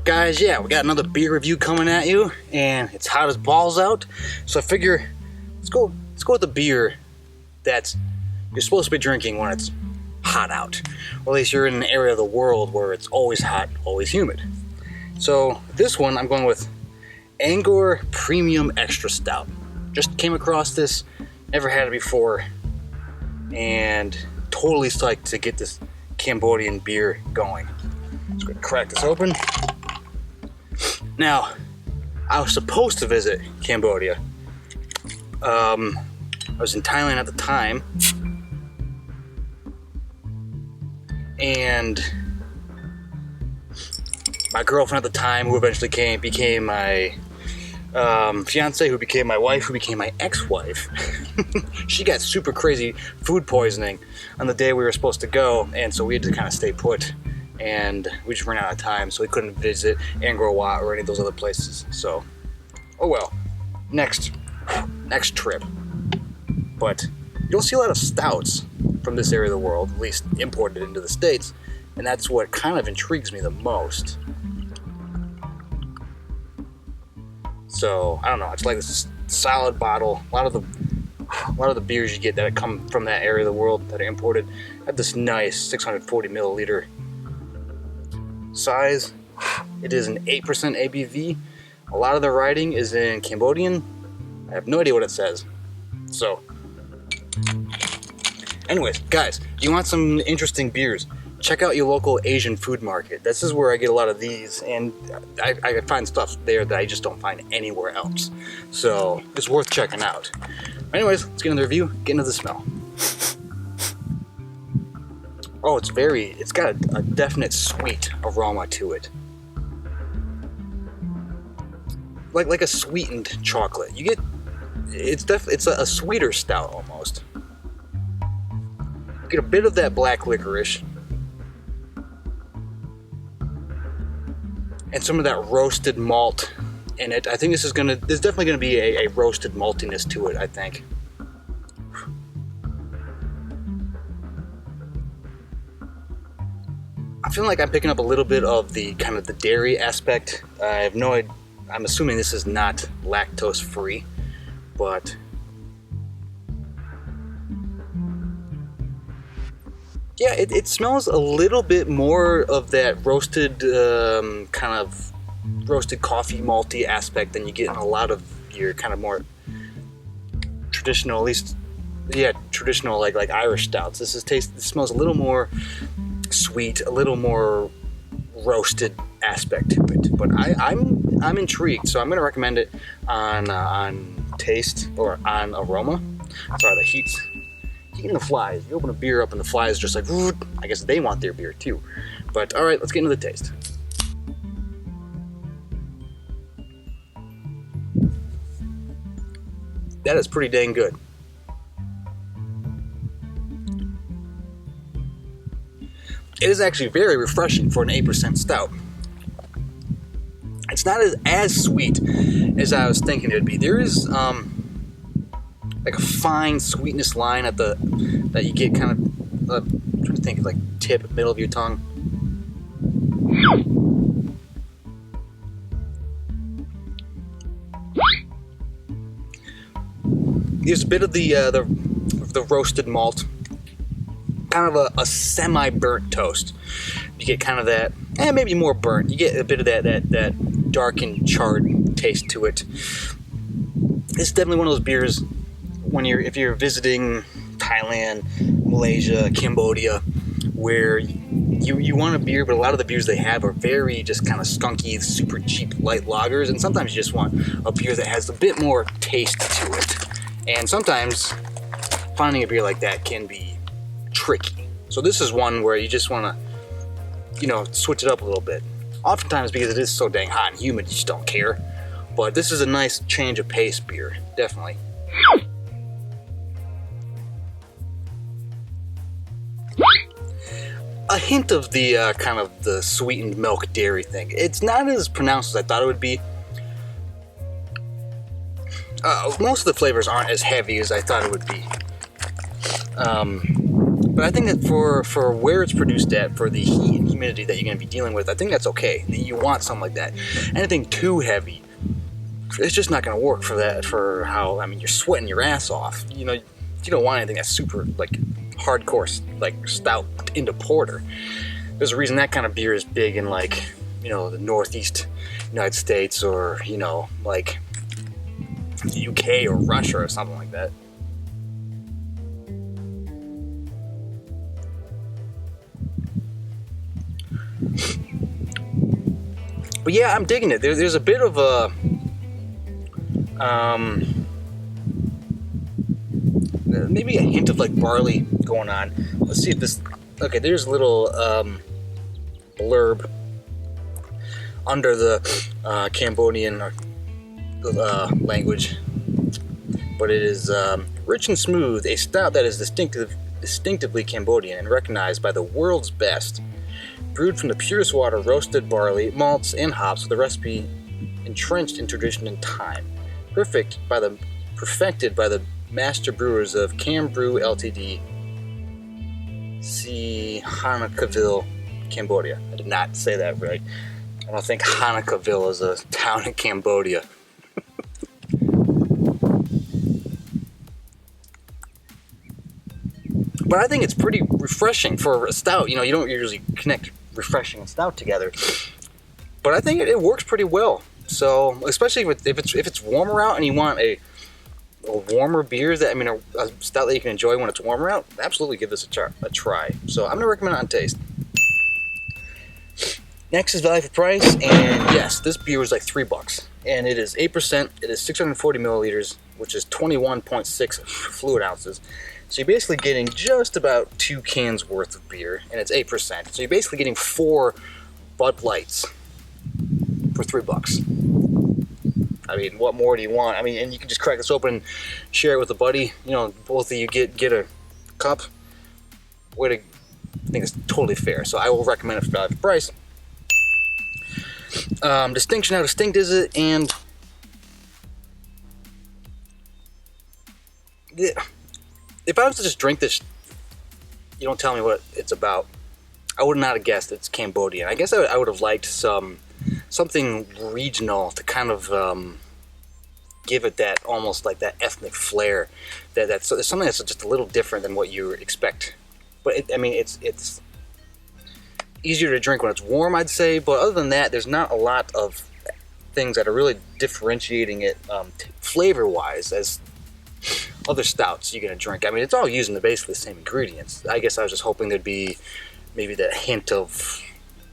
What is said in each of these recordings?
up, guys? Yeah, we got another beer review coming at you, and it's hot as balls out. So I figure let's go with the beer that you're supposed to be drinking when it's hot out, or at least you're in an area of the world where it's always hot, always humid. So this one, I'm going with Angkor Premium Extra Stout. Just came across this, never had it before, and totally psyched to get this Cambodian beer going. Just gonna crack this open. Now, I was supposed to visit Cambodia. I was in Thailand at the time, and my girlfriend at the time, who eventually became my fiance, who became my wife, who became my ex-wife, she got super crazy food poisoning on the day we were supposed to go, and so we had to kind of stay put, and we just ran out of time, so we couldn't visit Angkor Wat or any of those other places. So, oh well, next trip. But you don't see a lot of stouts from this area of the world, at least imported into the States, and that's what kind of intrigues me the most. So I don't know, it's like this solid bottle. A lot of the beers you get that come from that area of the world that are imported have this nice 640 milliliter size. It is an 8% ABV. A lot of the writing is in Cambodian. I have no idea what it says. So, anyways, guys, do you want some interesting beers? Check out your local Asian food market. This is where I get a lot of these, and I find stuff there that I just don't find anywhere else. So it's worth checking out. Anyways, let's get into the review, get into the smell. Oh, it's got a definite sweet aroma to it. Like a sweetened chocolate. It's a sweeter stout almost. You get a bit of that black licorice, and some of that roasted malt in it. I think there's definitely gonna be a roasted maltiness to it, I think. I feel like I'm picking up a little bit of the kind of the dairy aspect. I have no idea. I'm assuming this is not lactose free, but yeah, it smells a little bit more of that roasted kind of roasted coffee malty aspect than you get in a lot of your kind of more traditional, at least traditional like Irish stouts. This smells a little more sweet, a little more roasted aspect to it. But I'm intrigued, so I'm going to recommend it on taste or on aroma. Sorry, the heat's eating the flies. You open a beer up and the flies just like, I guess they want their beer too. But all right, let's get into the taste. That is pretty dang good. It is actually very refreshing for an 8% stout. It's not as sweet as I was thinking it would be. There is like a fine sweetness line that you get kind of, I'm trying to think of like tip, middle of your tongue. There's a bit of the roasted malt, kind of a semi-burnt toast. You get kind of that, maybe more burnt. You get a bit of that dark and charred taste to it. It's definitely one of those beers if you're visiting Thailand, Malaysia, Cambodia, where you want a beer, but a lot of the beers they have are very just kind of skunky, super cheap light lagers, and sometimes you just want a beer that has a bit more taste to it. And sometimes finding a beer like that can be tricky. So this is one where you just want to, switch it up a little bit. Oftentimes, because it is so dang hot and humid, you just don't care. But this is a nice change of pace beer, definitely. A hint of the kind of the sweetened milk dairy thing. It's not as pronounced as I thought it would be. Most of the flavors aren't as heavy as I thought it would be. But I think that for where it's produced at, for the heat and humidity that you're going to be dealing with, I think that's okay. You want something like that. Anything too heavy, it's just not going to work for that. For how, I mean, you're sweating your ass off. You know, you don't want anything that's super like hardcore, like stout into porter. There's a reason that kind of beer is big in, like, you know, the Northeast United States, or, you know, like the UK or Russia or something like that. But yeah, I'm digging it. There's a bit of a maybe a hint of like barley going on. Let's see if this. Okay, there's a little blurb under the Cambodian language, but it is rich and smooth, a stout that is distinctively Cambodian and recognized by the world's best. Brewed from the purest water, roasted barley, malts, and hops, with a recipe entrenched in tradition and time. Perfected by the master brewers of Cam Brew Ltd. See Hanakaville, Cambodia. I did not say that right. I don't think Hanakaville is a town in Cambodia. But I think it's pretty refreshing for a stout. You know, you don't usually connect refreshing and stout together, but I think it works pretty well. So, especially if it's warmer out and you want a warmer beer, that, I mean, a stout that you can enjoy when it's warmer out, absolutely give this a try. So I'm gonna recommend it on taste. Next is value for price, and yes, this beer is like $3, and it is 8%. It is 640 milliliters, which is 21.6 fluid ounces. So you're basically getting just about 2 cans worth of beer, and it's 8%. So you're basically getting 4 Bud Lights for $3. I mean, what more do you want? I mean, and you can just crack this open and share it with a buddy. You know, both of you get a cup. I think it's totally fair. So I will recommend it for value for price. Distinction, how distinct is it? And if I was to just drink this, you don't tell me what it's about, I would not have guessed it's Cambodian. I guess I would have liked something regional to kind of give it that almost like that ethnic flair. That's something that's just a little different than what you expect. But I mean, it's easier to drink when it's warm, I'd say. But other than that, there's not a lot of things that are really differentiating it flavor-wise as other stouts you're going to drink. I mean, it's all using basically the same ingredients. I guess I was just hoping there'd be maybe that hint of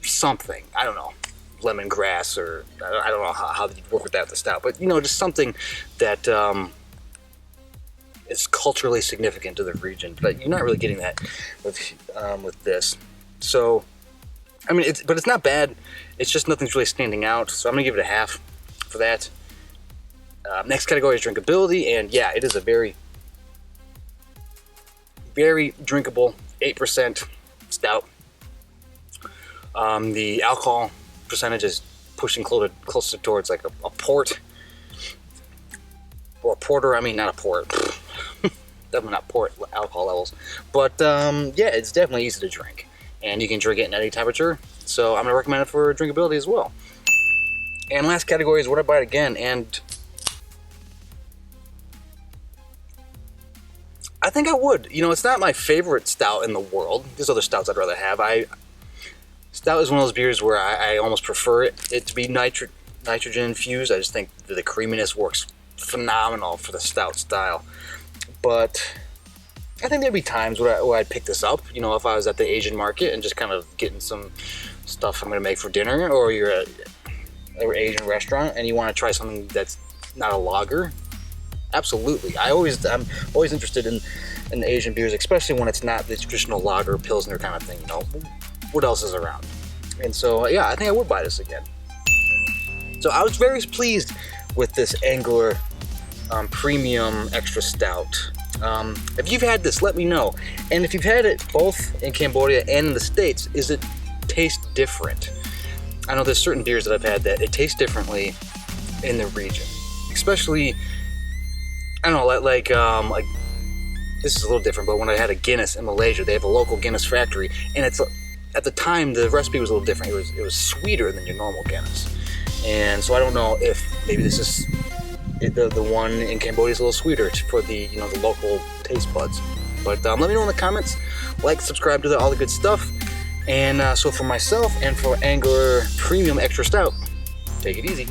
something. I don't know, lemongrass, or I don't know how you work with that with the stout. But, you know, just something that is culturally significant to the region. But you're not really getting that with this. So, I mean, it's not bad. It's just nothing's really standing out. So I'm going to give it a half for that. Next category is drinkability, and yeah, it is a very, very drinkable 8% stout. The alcohol percentage is pushing closer towards like a port, or a porter. I mean, not a port. Definitely not port alcohol levels, but yeah, it's definitely easy to drink, and you can drink it in any temperature. So I'm gonna recommend it for drinkability as well. And last category is would I buy it again? And I think I would. You know, it's not my favorite stout in the world. There's other stouts I'd rather have. Stout is one of those beers where I almost prefer it to be nitrogen infused. I just think the creaminess works phenomenal for the stout style. But I think there'd be times where I'd pick this up. You know, if I was at the Asian market and just kind of getting some stuff I'm going to make for dinner, or you're at an Asian restaurant and you want to try something that's not a lager. Absolutely. I'm always interested in the Asian beers, especially when it's not the traditional lager, pilsner kind of thing. You know, what else is around? And so, yeah, I think I would buy this again. So I was very pleased with this Angkor Premium Extra Stout. If you've had this, let me know. And if you've had it both in Cambodia and in the States, is it taste different? I know there's certain beers that I've had that it tastes differently in the region, especially. I don't know, like this is a little different, but when I had a Guinness in Malaysia, they have a local Guinness factory, and it's at the time the recipe was a little different. It was sweeter than your normal Guinness, and so I don't know if maybe this is the one in Cambodia is a little sweeter for the the local taste buds. But let me know in the comments. Like, subscribe to all the good stuff. And so for myself and for Angkor Premium Extra Stout, take it easy.